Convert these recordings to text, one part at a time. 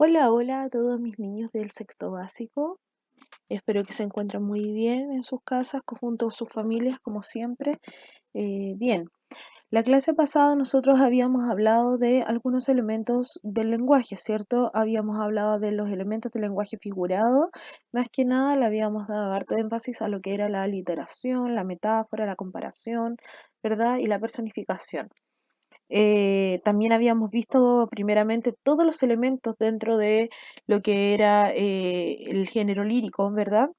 Hola, hola a todos mis niños del sexto básico. Espero que se encuentren muy bien en sus casas, junto a sus familias, como siempre. Bien, la clase pasada nosotros habíamos hablado de algunos elementos del lenguaje, ¿cierto? Habíamos hablado de los elementos del lenguaje figurado. Más que nada le habíamos dado harto énfasis a lo que era la aliteración, la metáfora, la comparación, ¿verdad? Y la personificación. También habíamos visto primeramente todos los elementos dentro de lo que era el género lírico, ¿verdad?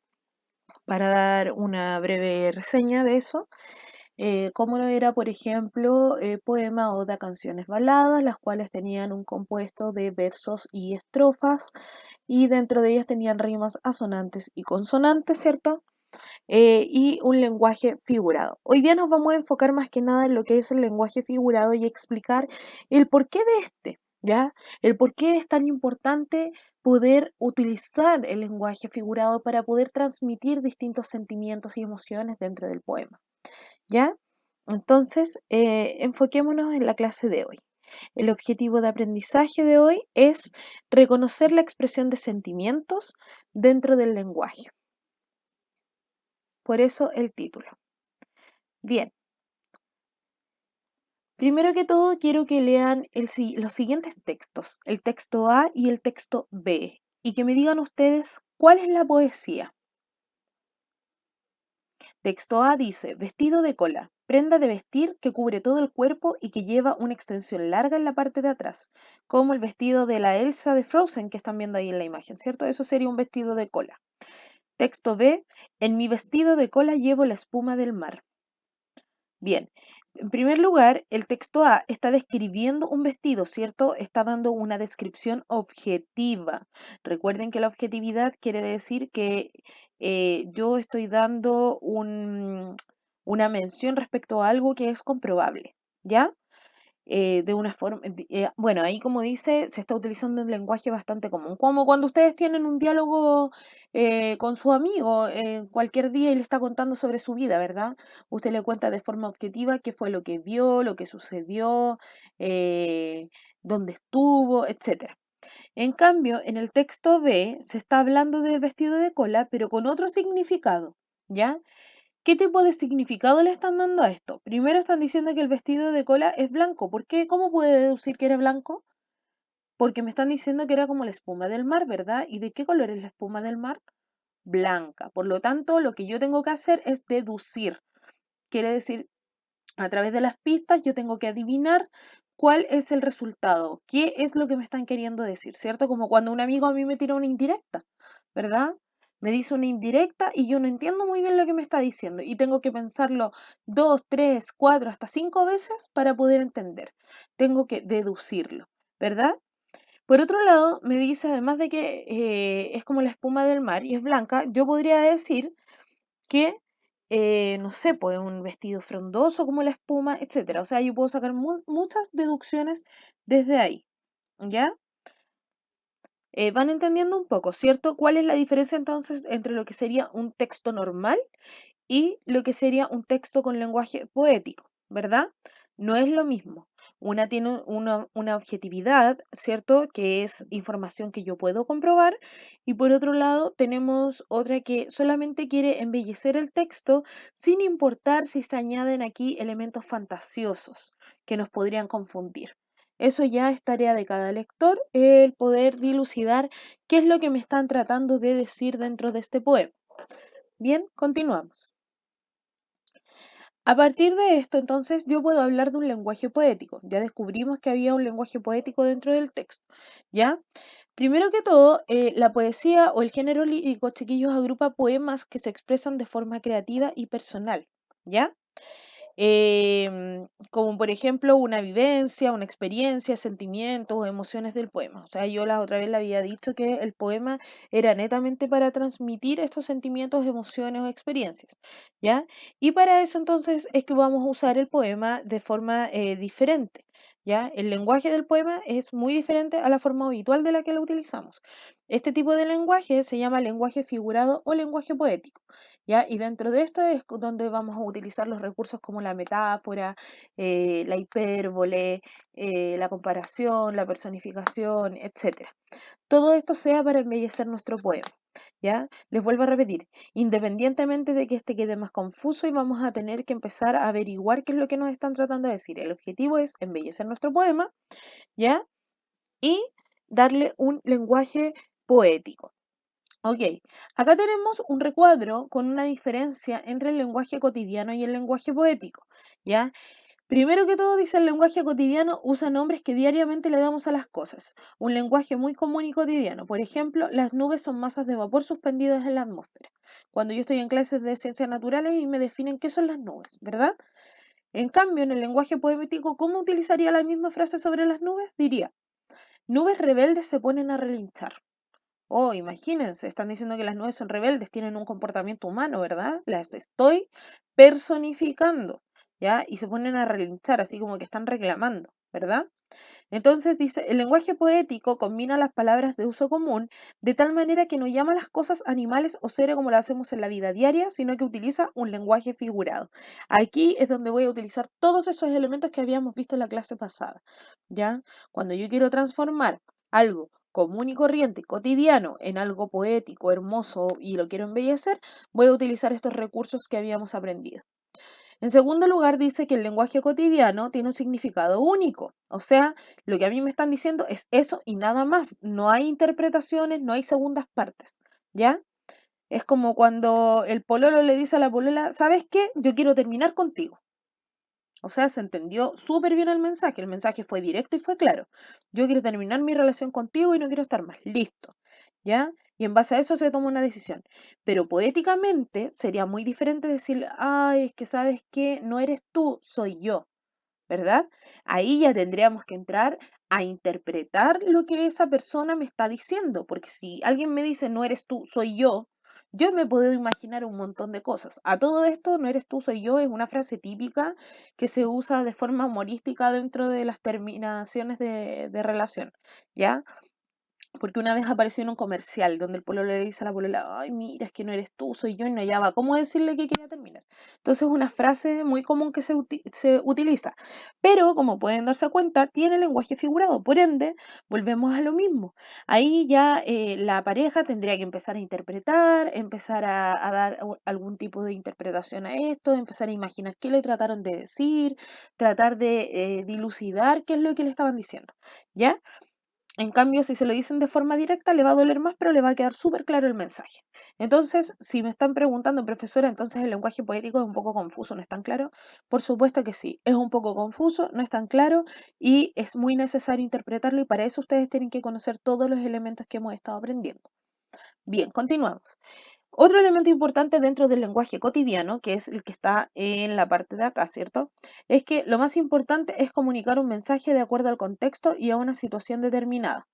Para dar una breve reseña de eso, como lo era, por ejemplo, poema, oda, canciones, baladas, las cuales tenían un compuesto de versos y estrofas, y dentro de ellas tenían rimas asonantes y consonantes, ¿cierto? Y un lenguaje figurado. Hoy día nos vamos a enfocar más que nada en lo que es el lenguaje figurado y explicar el porqué de este, ¿ya? El por qué es tan importante poder utilizar el lenguaje figurado para poder transmitir distintos sentimientos y emociones dentro del poema, ¿ya? Entonces, enfoquémonos en la clase de hoy. El objetivo de aprendizaje de hoy es reconocer la expresión de sentimientos dentro del lenguaje. Por eso el título. Bien, primero que todo quiero que lean los siguientes textos, el texto A y el texto B, y que me digan ustedes cuál es la poesía. Texto A dice, vestido de cola, prenda de vestir que cubre todo el cuerpo y que lleva una extensión larga en la parte de atrás, como el vestido de la Elsa de Frozen que están viendo ahí en la imagen, ¿cierto? Eso sería un vestido de cola. Texto B, en mi vestido de cola llevo la espuma del mar. Bien, en primer lugar, el texto A está describiendo un vestido, ¿cierto? Está dando una descripción objetiva. Recuerden que la objetividad quiere decir que yo estoy dando una mención respecto a algo que es comprobable, ¿ya? De una forma, bueno, ahí como dice, se está utilizando un lenguaje bastante común, como cuando ustedes tienen un diálogo con su amigo cualquier día y le está contando sobre su vida, ¿verdad? Usted le cuenta de forma objetiva qué fue lo que vio, lo que sucedió, eh, dónde estuvo, etcétera. En cambio, en el texto B se está hablando del vestido de cola, pero con otro significado, ¿ya? ¿Qué tipo de significado le están dando a esto? Primero están diciendo que el vestido de cola es blanco. ¿Por qué? ¿Cómo puede deducir que era blanco? Porque me están diciendo que era como la espuma del mar, ¿verdad? ¿Y de qué color es la espuma del mar? Blanca. Por lo tanto, lo que yo tengo que hacer es deducir. Quiere decir, a través de las pistas yo tengo que adivinar cuál es el resultado, qué es lo que me están queriendo decir, ¿cierto? Como cuando un amigo a mí me tira una indirecta, ¿verdad? Me dice una indirecta y yo no entiendo muy bien lo que me está diciendo y tengo que pensarlo 2, 3, 4, hasta 5 veces para poder entender. Tengo que deducirlo, ¿verdad? Por otro lado, me dice además de que es como la espuma del mar y es blanca, yo podría decir que, no sé, pues un vestido frondoso como la espuma, etcétera. O sea, yo puedo sacar muchas deducciones desde ahí, ¿ya? Van entendiendo un poco, ¿cierto? ¿Cuál es la diferencia entonces entre lo que sería un texto normal y lo que sería un texto con lenguaje poético, ¿verdad? No es lo mismo. Una tiene una objetividad, ¿cierto? Que es información que yo puedo comprobar. Y por otro lado, tenemos otra que solamente quiere embellecer el texto sin importar si se añaden aquí elementos fantasiosos que nos podrían confundir. Eso ya es tarea de cada lector, el poder dilucidar qué es lo que me están tratando de decir dentro de este poema. Bien, continuamos. A partir de esto, entonces, yo puedo hablar de un lenguaje poético. Ya descubrimos que había un lenguaje poético dentro del texto, ¿ya? Primero que todo, la poesía o el género lírico, chiquillos, agrupa poemas que se expresan de forma creativa y personal, ¿ya? Como por ejemplo una vivencia, una experiencia, sentimientos o emociones del poema. O sea, yo la otra vez le había dicho que el poema era netamente para transmitir estos sentimientos, emociones o experiencias, ¿ya? Y para eso entonces es que vamos a usar el poema de forma diferente. ¿ya? El lenguaje del poema es muy diferente a la forma habitual de la que lo utilizamos. Este tipo de lenguaje se llama lenguaje figurado o lenguaje poético, ¿ya? Y dentro de esto es donde vamos a utilizar los recursos como la metáfora, la hipérbole, la comparación, la personificación, etcétera. Todo esto sea para embellecer nuestro poema. ¿Ya? Les vuelvo a repetir, independientemente de que este quede más confuso y vamos a tener que empezar a averiguar qué es lo que nos están tratando de decir. El objetivo es embellecer nuestro poema, ¿ya? Y darle un lenguaje poético. Ok, acá tenemos un recuadro con una diferencia entre el lenguaje cotidiano y el lenguaje poético, ¿ya? Primero que todo, dice el lenguaje cotidiano usa nombres que diariamente le damos a las cosas. Un lenguaje muy común y cotidiano. Por ejemplo, las nubes son masas de vapor suspendidas en la atmósfera. Cuando yo estoy en clases de ciencias naturales y me definen qué son las nubes, ¿verdad? En cambio, en el lenguaje poético, ¿cómo utilizaría la misma frase sobre las nubes? Diría, nubes rebeldes se ponen a relinchar. Oh, imagínense, están diciendo que las nubes son rebeldes, tienen un comportamiento humano, ¿verdad? Las estoy personificando, ¿ya? Y se ponen a relinchar, así como que están reclamando, ¿verdad? Entonces dice, el lenguaje poético combina las palabras de uso común de tal manera que no llama a las cosas animales o seres como lo hacemos en la vida diaria, sino que utiliza un lenguaje figurado. Aquí es donde voy a utilizar todos esos elementos que habíamos visto en la clase pasada, ¿ya? Cuando yo quiero transformar algo común y corriente, cotidiano, en algo poético, hermoso y lo quiero embellecer, voy a utilizar estos recursos que habíamos aprendido. En segundo lugar, dice que el lenguaje cotidiano tiene un significado único. O sea, lo que a mí me están diciendo es eso y nada más. No hay interpretaciones, no hay segundas partes. ¿Ya? Es como cuando el pololo le dice a la polola, ¿sabes qué? Yo quiero terminar contigo. O sea, se entendió súper bien el mensaje. El mensaje fue directo y fue claro. Yo quiero terminar mi relación contigo y no quiero estar más. Listo. ¿Ya? Y en base a eso se toma una decisión. Pero poéticamente sería muy diferente decir, ay, es que sabes que no eres tú, soy yo. ¿Verdad? Ahí ya tendríamos que entrar a interpretar lo que esa persona me está diciendo, porque si alguien me dice no eres tú, soy yo me puedo imaginar un montón de cosas. A todo esto, no eres tú, soy yo, es una frase típica que se usa de forma humorística dentro de las terminaciones de relación, ¿ya? Porque una vez apareció en un comercial donde el pololo le dice a la polola, ay, mira, es que no eres tú, soy yo, y no hallaba cómo decirle que quería terminar. Entonces es una frase muy común que se utiliza. Pero, como pueden darse cuenta, tiene lenguaje figurado. Por ende, volvemos a lo mismo. Ahí ya la pareja tendría que empezar a interpretar, empezar a dar algún tipo de interpretación a esto, empezar a imaginar qué le trataron de decir, tratar de dilucidar qué es lo que le estaban diciendo. ¿Ya? En cambio, si se lo dicen de forma directa, le va a doler más, pero le va a quedar súper claro el mensaje. Entonces, si me están preguntando, profesora, entonces el lenguaje poético es un poco confuso, ¿no es tan claro? Por supuesto que sí, es un poco confuso, no es tan claro y es muy necesario interpretarlo y para eso ustedes tienen que conocer todos los elementos que hemos estado aprendiendo. Bien, continuamos. Otro elemento importante dentro del lenguaje cotidiano, que es el que está en la parte de acá, ¿cierto? Es que lo más importante es comunicar un mensaje de acuerdo al contexto y a una situación determinada.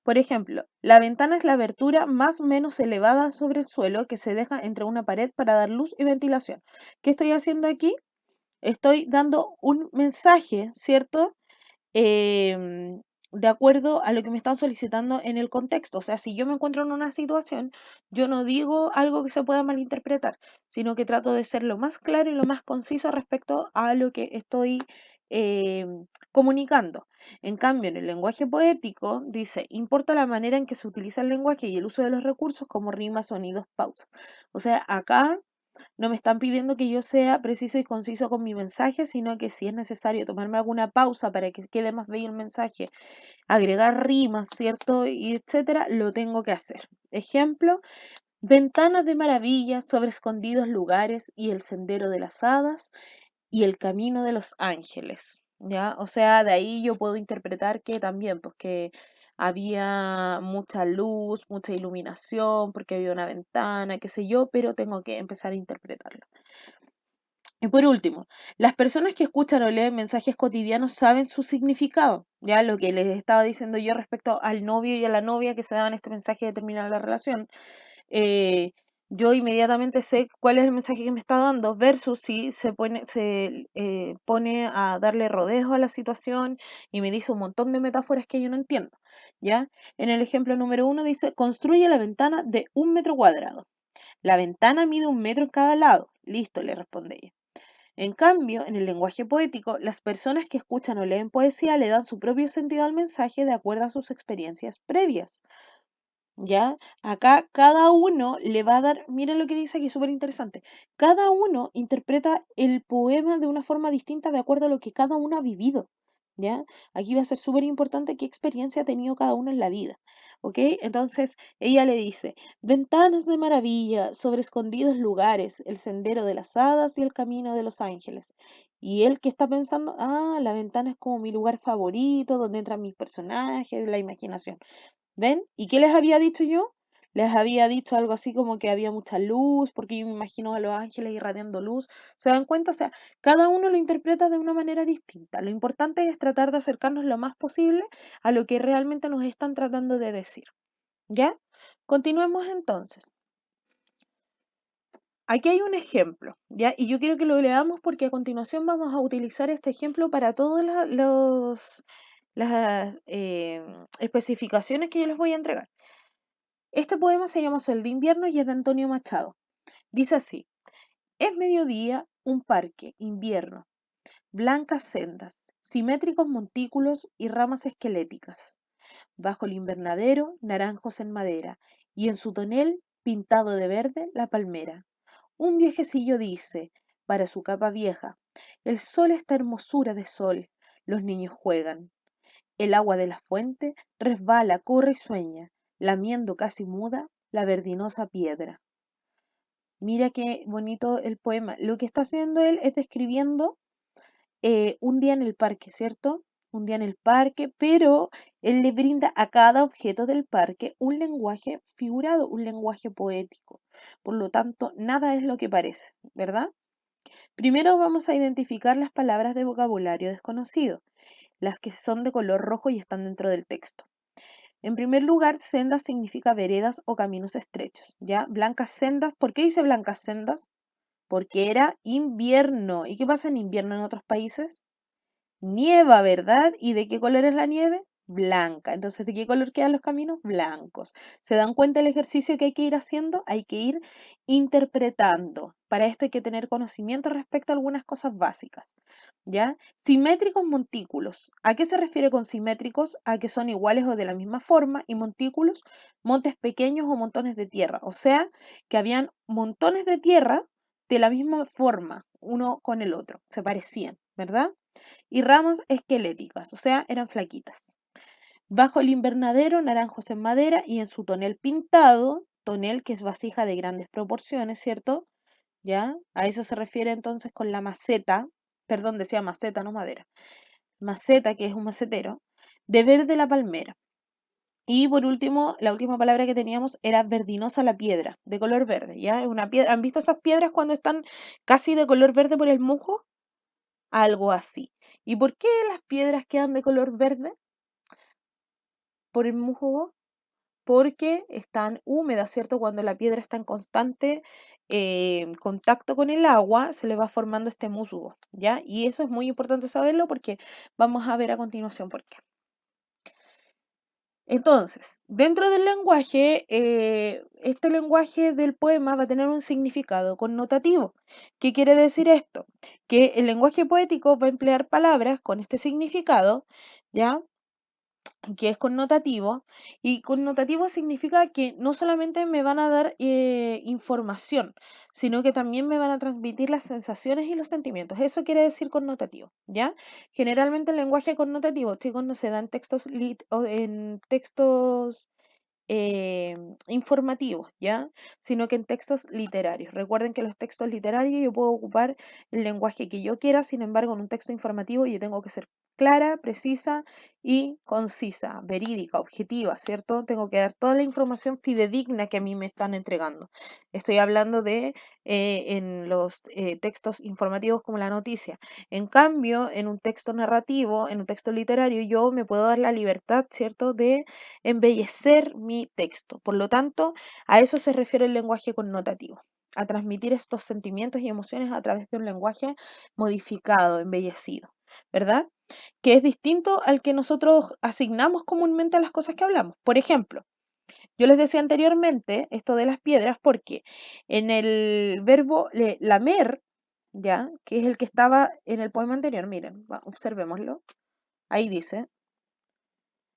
Por ejemplo, la ventana es la abertura más o menos elevada sobre el suelo que se deja entre una pared para dar luz y ventilación. ¿Qué estoy haciendo aquí? Estoy dando un mensaje, ¿cierto? De acuerdo a lo que me están solicitando en el contexto. O sea, si yo me encuentro en una situación, yo no digo algo que se pueda malinterpretar, sino que trato de ser lo más claro y lo más conciso respecto a lo que estoy comunicando. En cambio, en el lenguaje poético dice, importa la manera en que se utiliza el lenguaje y el uso de los recursos como rimas, sonidos, pausas. O sea, acá no me están pidiendo que yo sea preciso y conciso con mi mensaje, sino que si es necesario tomarme alguna pausa para que quede más bello el mensaje, agregar rimas, ¿cierto? Y etcétera, lo tengo que hacer. Ejemplo, ventanas de maravillas sobre escondidos lugares y el sendero de las hadas y el camino de los ángeles, ¿ya? O sea, de ahí yo puedo interpretar que también, pues que había mucha luz, mucha iluminación, porque había una ventana, qué sé yo, pero tengo que empezar a interpretarlo. Y por último, las personas que escuchan o leen mensajes cotidianos saben su significado, ya lo que les estaba diciendo yo respecto al novio y a la novia que se daban este mensaje de terminar la relación. eh, yo inmediatamente sé cuál es el mensaje que me está dando, versus si pone a darle rodeos a la situación y me dice un montón de metáforas que yo no entiendo, ¿ya? En el ejemplo número 1 dice, construye la ventana de 1 metro cuadrado. La ventana mide 1 metro en cada lado. Listo, le responde ella. En cambio, en el lenguaje poético, las personas que escuchan o leen poesía le dan su propio sentido al mensaje de acuerdo a sus experiencias previas. ¿Ya? Acá cada uno le va a dar, miren lo que dice aquí, súper interesante. Cada uno interpreta el poema de una forma distinta de acuerdo a lo que cada uno ha vivido. ¿Ya? Aquí va a ser súper importante qué experiencia ha tenido cada uno en la vida. ¿Ok? Entonces ella le dice, ventanas de maravilla sobre escondidos lugares, el sendero de las hadas y el camino de los ángeles. Y él que está pensando, la ventana es como mi lugar favorito, donde entran mis personajes, la imaginación. ¿Ven? ¿Y qué les había dicho yo? Les había dicho algo así como que había mucha luz, porque yo me imagino a los ángeles irradiando luz. ¿Se dan cuenta? O sea, cada uno lo interpreta de una manera distinta. Lo importante es tratar de acercarnos lo más posible a lo que realmente nos están tratando de decir. ¿Ya? Continuemos entonces. Aquí hay un ejemplo, ¿ya? Y yo quiero que lo leamos porque a continuación vamos a utilizar este ejemplo para todas las especificaciones que yo les voy a entregar. Este poema se llama Sol de invierno y es de Antonio Machado. Dice así, es mediodía, un parque, invierno, blancas sendas, simétricos montículos y ramas esqueléticas. Bajo el invernadero, naranjos en madera, y en su tonel, pintado de verde, la palmera. Un viejecillo dice, para su capa vieja, el sol está hermosura de sol, los niños juegan. El agua de la fuente resbala, corre y sueña, lamiendo casi muda la verdinosa piedra. Mira qué bonito el poema. Lo que está haciendo él es describiendo un día en el parque, ¿cierto? Un día en el parque, pero él le brinda a cada objeto del parque un lenguaje figurado, un lenguaje poético. Por lo tanto, nada es lo que parece, ¿verdad? Primero vamos a identificar las palabras de vocabulario desconocido, las que son de color rojo y están dentro del texto. En primer lugar, sendas significa veredas o caminos estrechos, ¿ya? Blancas sendas, ¿por qué dice blancas sendas? Porque era invierno. ¿Y qué pasa en invierno en otros países? Nieva, ¿verdad? ¿Y de qué color es la nieve? Blanca. Entonces, ¿de qué color quedan los caminos? Blancos. ¿Se dan cuenta el ejercicio que hay que ir haciendo? Hay que ir interpretando. Para esto hay que tener conocimiento respecto a algunas cosas básicas. ¿Ya? Simétricos montículos. ¿A qué se refiere con simétricos? A que son iguales o de la misma forma. Y montículos, montes pequeños o montones de tierra. O sea, que habían montones de tierra de la misma forma, uno con el otro. Se parecían, ¿verdad? Y ramas esqueléticas, o sea, eran flaquitas. Bajo el invernadero, naranjos en madera y en su tonel pintado, tonel que es vasija de grandes proporciones, ¿cierto? ¿Ya? A eso se refiere entonces con la maceta, perdón, decía maceta, no madera. Maceta, que es un macetero, de verde la palmera. Y por último, la última palabra que teníamos era verdinosa la piedra, de color verde, ¿ya? Es una piedra. ¿Han visto esas piedras cuando están casi de color verde por el musgo? Algo así. ¿Y por qué las piedras quedan de color verde por el musgo? Porque están húmedas, ¿cierto? Cuando la piedra está en constante contacto con el agua, se le va formando este musgo, ¿ya? Y eso es muy importante saberlo porque vamos a ver a continuación por qué. Entonces, dentro del lenguaje, este lenguaje del poema va a tener un significado connotativo. ¿Qué quiere decir esto? Que el lenguaje poético va a emplear palabras con este significado, ¿ya? Que es connotativo, y connotativo significa que no solamente me van a dar información, sino que también me van a transmitir las sensaciones y los sentimientos. Eso quiere decir connotativo, ¿ya? Generalmente el lenguaje connotativo, chicos, no se da en textos, o en textos eh, informativos, ¿ya? Sino que en textos literarios. Recuerden que los textos literarios yo puedo ocupar el lenguaje que yo quiera, sin embargo, en un texto informativo yo tengo que ser clara, precisa y concisa, verídica, objetiva, ¿cierto? Tengo que dar toda la información fidedigna que a mí me están entregando. Estoy hablando de en los textos informativos como la noticia. En cambio, en un texto narrativo, en un texto literario, yo me puedo dar la libertad, ¿cierto?, de embellecer mi texto. Por lo tanto, a eso se refiere el lenguaje connotativo, a transmitir estos sentimientos y emociones a través de un lenguaje modificado, embellecido, ¿verdad? Que es distinto al que nosotros asignamos comúnmente a las cosas que hablamos. Por ejemplo, yo les decía anteriormente esto de las piedras porque en el verbo lamer, ya, que es el que estaba en el poema anterior, miren, observémoslo. Ahí dice,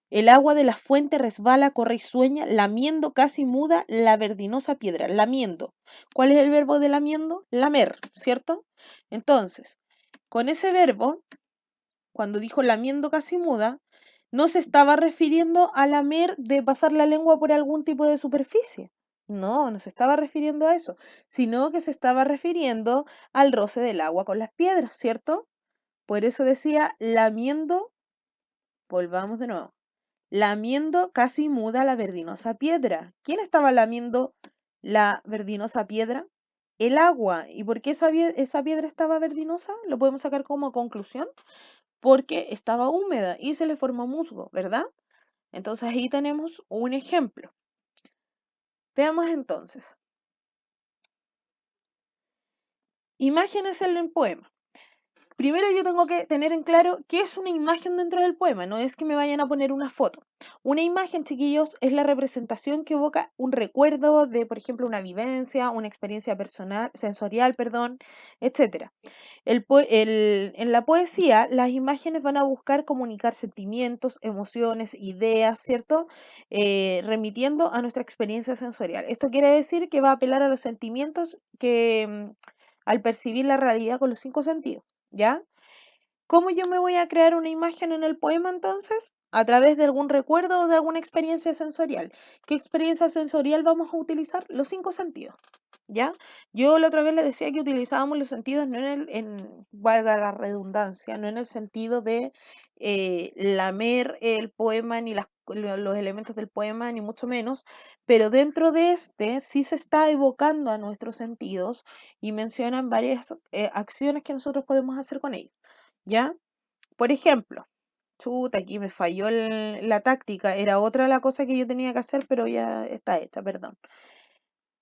el agua de la fuente resbala, corre y sueña, lamiendo casi muda la verdinosa piedra. Lamiendo. ¿Cuál es el verbo de lamiendo? Lamer, ¿cierto? Entonces, con ese verbo, cuando dijo lamiendo casi muda, no se estaba refiriendo a lamer de pasar la lengua por algún tipo de superficie. No, no se estaba refiriendo a eso, sino que se estaba refiriendo al roce del agua con las piedras, ¿cierto? Por eso decía lamiendo, volvamos de nuevo, lamiendo casi muda la verdinosa piedra. ¿Quién estaba lamiendo la verdinosa piedra? El agua. ¿Y por qué esa piedra estaba verdinosa? Lo podemos sacar como conclusión. Porque estaba húmeda y se le formó musgo, ¿verdad? Entonces ahí tenemos un ejemplo. Veamos entonces. Imágenes en el poema. Primero yo tengo que tener en claro qué es una imagen dentro del poema, no es que me vayan a poner una foto. Una imagen, chiquillos, es la representación que evoca un recuerdo de, por ejemplo, una vivencia, una experiencia personal, sensorial, perdón, etc. En la poesía, las imágenes van a buscar comunicar sentimientos, emociones, ideas, ¿cierto? Remitiendo a nuestra experiencia sensorial. Esto quiere decir que va a apelar a los sentimientos que al percibir la realidad con los 5 sentidos. ¿Ya? ¿Cómo yo me voy a crear una imagen en el poema entonces? A través de algún recuerdo o de alguna experiencia sensorial. ¿Qué experiencia sensorial vamos a utilizar? Los 5 sentidos. ¿Ya? Yo la otra vez le decía que utilizábamos los sentidos no valga la redundancia, no en el sentido de lamer el poema ni los elementos del poema, ni mucho menos, pero dentro de este sí se está evocando a nuestros sentidos y mencionan varias acciones que nosotros podemos hacer con ellos, ¿ya? Por ejemplo, chuta, aquí me falló la táctica, era otra la cosa que yo tenía que hacer, pero ya está hecha, perdón.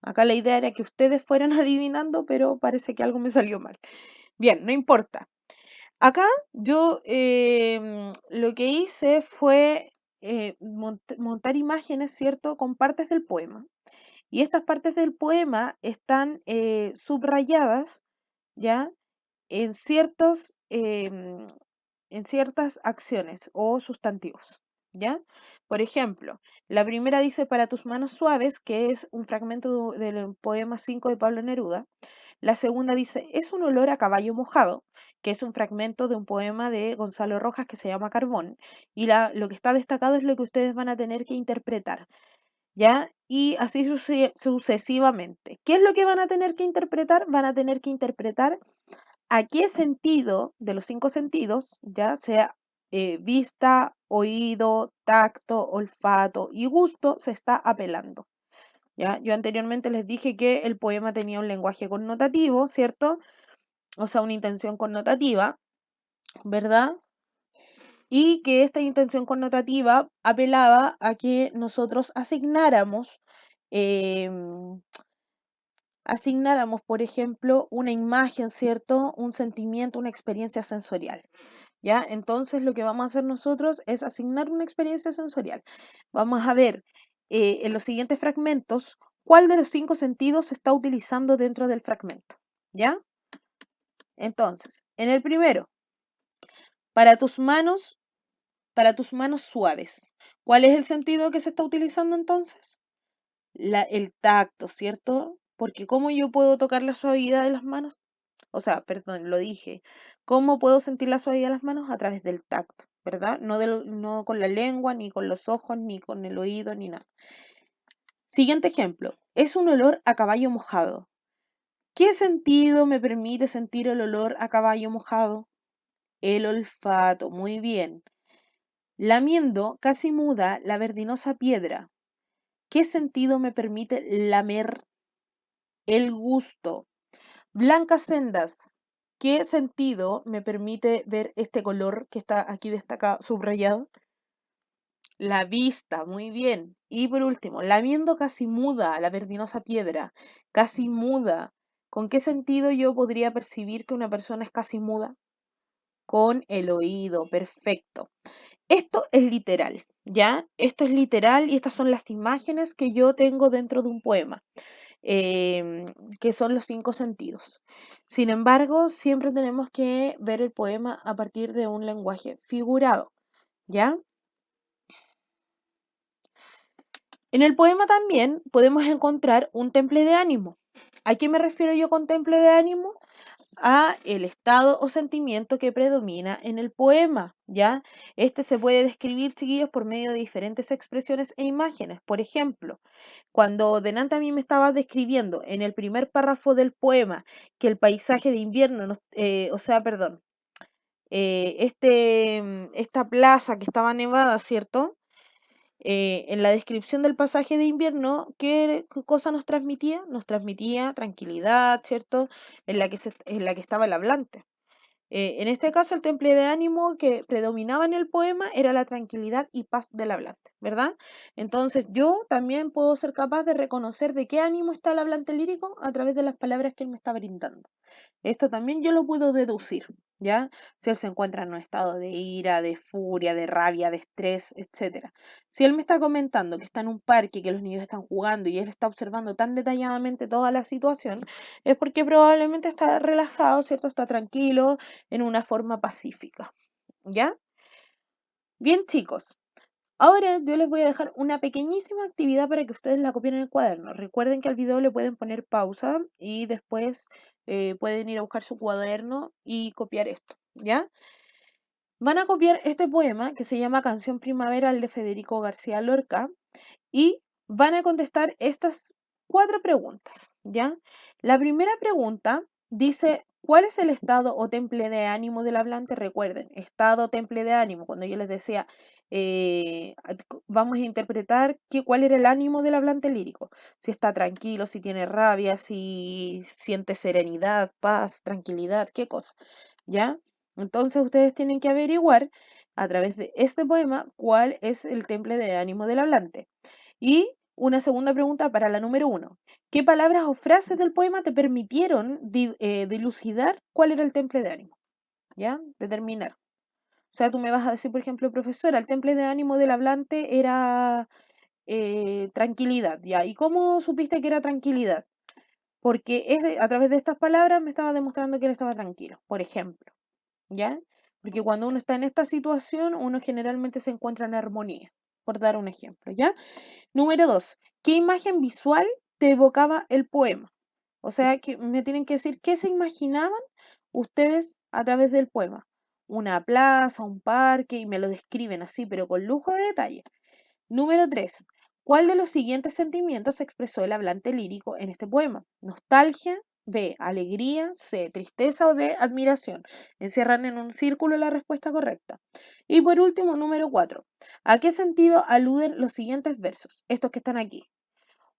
Acá la idea era que ustedes fueran adivinando, pero parece que algo me salió mal. Bien, no importa. Acá yo lo que hice fue montar imágenes, ¿cierto?, con partes del poema. Y estas partes del poema están subrayadas, ¿ya?, en en ciertas acciones o sustantivos, ¿ya? Por ejemplo, la primera dice para tus manos suaves, que es un fragmento del poema 5 de Pablo Neruda. La segunda dice es un olor a caballo mojado, que es un fragmento de un poema de Gonzalo Rojas que se llama Carbón. Y lo que está destacado es lo que ustedes van a tener que interpretar, ¿ya? Y así sucesivamente. ¿Qué es lo que van a tener que interpretar? Van a tener que interpretar a qué sentido de los 5 sentidos, ya sea vista, oído, tacto, olfato y gusto, se está apelando. ¿Ya? Yo anteriormente les dije que el poema tenía un lenguaje connotativo, ¿cierto? O sea, una intención connotativa, ¿verdad? Y que esta intención connotativa apelaba a que nosotros asignáramos, por ejemplo, una imagen, ¿cierto? Un sentimiento, una experiencia sensorial. ¿Ya? Entonces lo que vamos a hacer nosotros es asignar una experiencia sensorial. Vamos a ver en los siguientes fragmentos cuál de los 5 sentidos se está utilizando dentro del fragmento. ¿Ya? Entonces, en el primero, para tus manos suaves. ¿Cuál es el sentido que se está utilizando entonces? El tacto, ¿cierto? Porque ¿cómo yo puedo tocar la suavidad de las manos? O sea, perdón, lo dije. ¿Cómo puedo sentir la suavidad de las manos? A través del tacto, ¿verdad? No con la lengua, ni con los ojos, ni con el oído, ni nada. Siguiente ejemplo. Es un olor a caballo mojado. ¿Qué sentido me permite sentir el olor a caballo mojado? el olfato. Muy bien. Lamiendo, casi muda, la verdinosa piedra. ¿Qué sentido me permite lamer? El gusto. Blancas sendas. ¿Qué sentido me permite ver este color que está aquí destacado, subrayado? La vista, muy bien. Y por último, lamiendo casi muda la verdinosa piedra, casi muda. ¿Con qué sentido yo podría percibir que una persona es casi muda? Con el oído, perfecto. Esto es literal, ¿ya? Esto es literal y estas son las imágenes que yo tengo dentro de un poema, em, que son los 5 sentidos. Sin embargo, siempre tenemos que ver el poema a partir de un lenguaje figurado, ¿ya? En el poema también podemos encontrar un temple de ánimo. ¿A qué me refiero yo con temple de ánimo? A el estado o sentimiento que predomina en el poema, ¿ya? Este se puede describir, chiquillos, por medio de diferentes expresiones e imágenes. Por ejemplo, cuando delante a mí me estaba describiendo en el primer párrafo del poema que el paisaje de invierno, o sea, perdón, esta plaza que estaba nevada, ¿cierto? En la descripción del pasaje de invierno, ¿qué cosa nos transmitía? Nos transmitía tranquilidad, ¿cierto? En la que estaba el hablante. En este caso, el temple de ánimo que predominaba en el poema era la tranquilidad y paz del hablante, ¿verdad? Entonces, yo también puedo ser capaz de reconocer de qué ánimo está el hablante lírico a través de las palabras que él me está brindando. Esto también yo lo puedo deducir, ¿ya? Si él se encuentra en un estado de ira, de furia, de rabia, de estrés, etcétera. Si él me está comentando que está en un parque, que los niños están jugando y él está observando tan detalladamente toda la situación, es porque probablemente está relajado, ¿cierto? Está tranquilo, en una forma pacífica, ¿ya? Bien, chicos. Ahora yo les voy a dejar una pequeñísima actividad para que ustedes la copien en el cuaderno. Recuerden que al video le pueden poner pausa y después pueden ir a buscar su cuaderno y copiar esto, ¿ya? Van a copiar este poema que se llama Canción Primaveral de Federico García Lorca y van a contestar estas 4 preguntas, ¿ya? La primera pregunta dice, ¿cuál es el estado o temple de ánimo del hablante? Recuerden, estado o temple de ánimo, cuando yo les decía, vamos a interpretar cuál era el ánimo del hablante lírico, si está tranquilo, si tiene rabia, si siente serenidad, paz, tranquilidad, qué cosa, ¿ya? Entonces ustedes tienen que averiguar a través de este poema cuál es el temple de ánimo del hablante. Y una segunda pregunta para la número 1. ¿Qué palabras o frases del poema te permitieron dilucidar cuál era el temple de ánimo? ¿Ya? Determinar. O sea, tú me vas a decir, por ejemplo, profesora, el temple de ánimo del hablante era tranquilidad, ¿ya? ¿Y cómo supiste que era tranquilidad? Porque a través de estas palabras me estaba demostrando que él estaba tranquilo, por ejemplo, ¿ya? Porque cuando uno está en esta situación, uno generalmente se encuentra en armonía, por dar un ejemplo, ¿ya? Número 2. ¿Qué imagen visual te evocaba el poema? O sea, que me tienen que decir qué se imaginaban ustedes a través del poema. Una plaza, un parque, y me lo describen así, pero con lujo de detalle. Número 3. ¿Cuál de los siguientes sentimientos expresó el hablante lírico en este poema? Nostalgia, B, alegría, C, tristeza o D, admiración. Encierran en un círculo la respuesta correcta. Y por último, número 4. ¿A qué sentido aluden los siguientes versos? Estos que están aquí.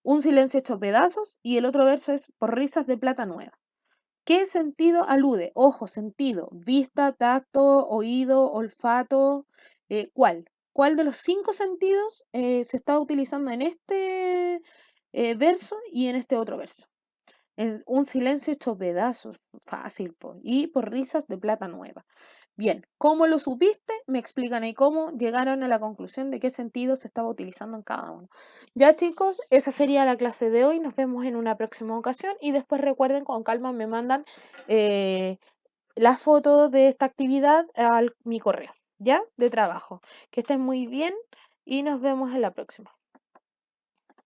Un silencio hecho pedazos y el otro verso es por risas de plata nueva. ¿Qué sentido alude? Ojo, sentido. Vista, tacto, oído, olfato. ¿Cuál? ¿Cuál de los 5 sentidos se está utilizando en este verso y en este otro verso? Un silencio hecho pedazos, fácil, po, y por risas de plata nueva. Bien, ¿cómo lo supiste? Me explican ahí cómo llegaron a la conclusión de qué sentido se estaba utilizando en cada uno. Ya chicos, esa sería la clase de hoy. Nos vemos en una próxima ocasión y después recuerden, con calma me mandan eh, la foto de esta actividad a mi correo, ¿ya? De trabajo. Que estén muy bien y nos vemos en la próxima.